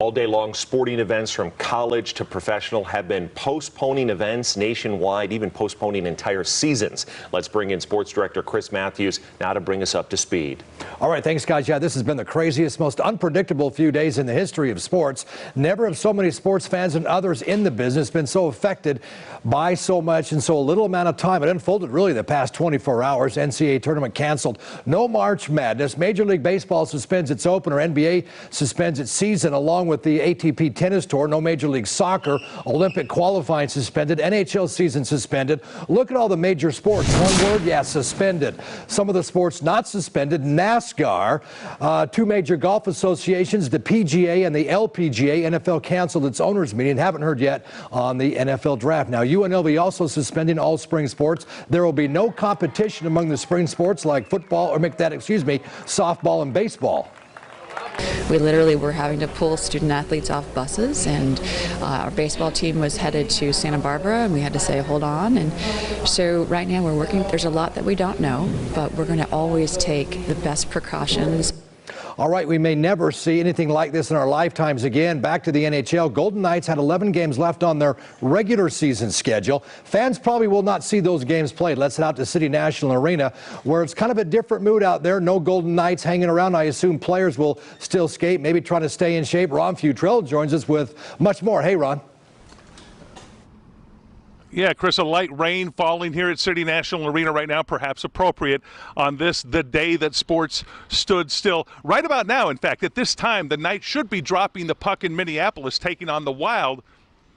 All day long, sporting events from college to professional have been postponing events nationwide, even postponing entire seasons. Let's bring in sports director Chris Matthews now to bring us up to speed. All right, thanks, guys. Yeah, this has been the craziest, most unpredictable few days in the history of sports. Never have so many sports fans and others in the business been so affected by so much in so little amount of time. It unfolded really the past 24 hours. NCAA tournament canceled. No March Madness. Major League Baseball suspends its opener. NBA suspends its season along with the ATP Tennis Tour. No Major League Soccer. Olympic qualifying suspended. NHL season suspended. Look at all the major sports. One word, yeah, suspended. Some of the sports not suspended. NASCAR. Two major golf associations, the PGA and the LPGA. NFL canceled its owners meeting. Haven't heard yet on the NFL draft. Now, UNLV also suspending all spring sports. There will be no competition among the spring sports like football, or softball and baseball. We literally were having to pull student athletes off buses, and our baseball team was headed to Santa Barbara, and we had to say, hold on. And so right now we're working. There's a lot that we don't know, but we're going to always take the best precautions. All right, we may never see anything like this in our lifetimes again. Back to the NHL. Golden Knights had 11 games left on their regular season schedule. Fans probably will not see those games played. Let's head out to City National Arena, where it's kind of a different mood out there. No Golden Knights hanging around. I assume players will still skate, maybe trying to stay in shape. Ron Futrell joins us with much more. Hey, Ron. Yeah, Chris, a light rain falling here at City National Arena right now, perhaps appropriate on this, the day that sports stood still. Right about now, in fact, at this time, the Knights should be dropping the puck in Minneapolis, taking on the Wild.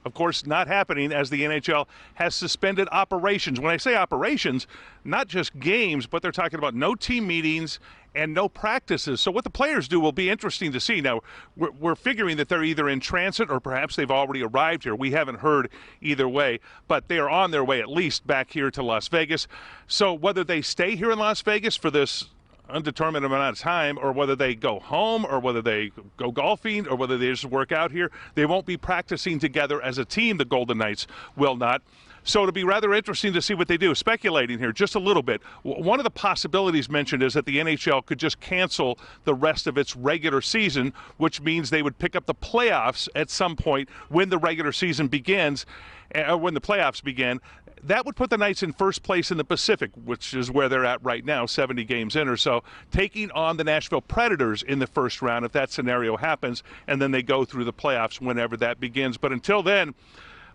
Of course, not happening as the NHL has suspended operations. When I say operations, not just games, but they're talking about no team meetings and no practices. So what the players do will be interesting to see. Now, we're figuring that they're either in transit or perhaps they've already arrived here. We haven't heard either way, but they are on their way at least back here to Las Vegas. So whether they stay here in Las Vegas for this undetermined amount of time, or whether they go home, or whether they go golfing, or whether they just work out here, they won't be practicing together as a team. The Golden Knights will not. So it'll be rather interesting to see what they do. Speculating here just a little bit, one of the possibilities mentioned is that the NHL could just cancel the rest of its regular season, which means they would pick up the playoffs at some point when the regular season begins, when the playoffs begin. That would put the Knights in first place in the Pacific, which is where they're at right now, 70 games in or so, taking on the Nashville Predators in the first round if that scenario happens, and then they go through the playoffs whenever that begins. But until then,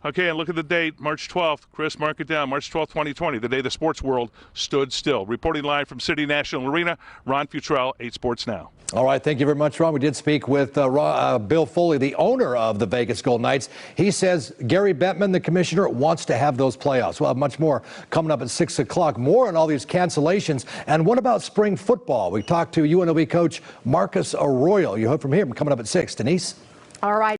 okay, and look at the date, March 12th. Chris, mark it down, March 12th, 2020, the day the sports world stood still. Reporting live from City National Arena, Ron Futrell, 8 Sports Now. All right, thank you very much, Ron. We did speak with Bill Foley, the owner of the Vegas Golden Knights. He says Gary Bettman, the commissioner, wants to have those playoffs. We'll have much more coming up at 6 o'clock. More on all these cancellations. And what about spring football? We talked to UNLV coach Marcus Arroyo. You heard from him coming up at 6. Denise? All right.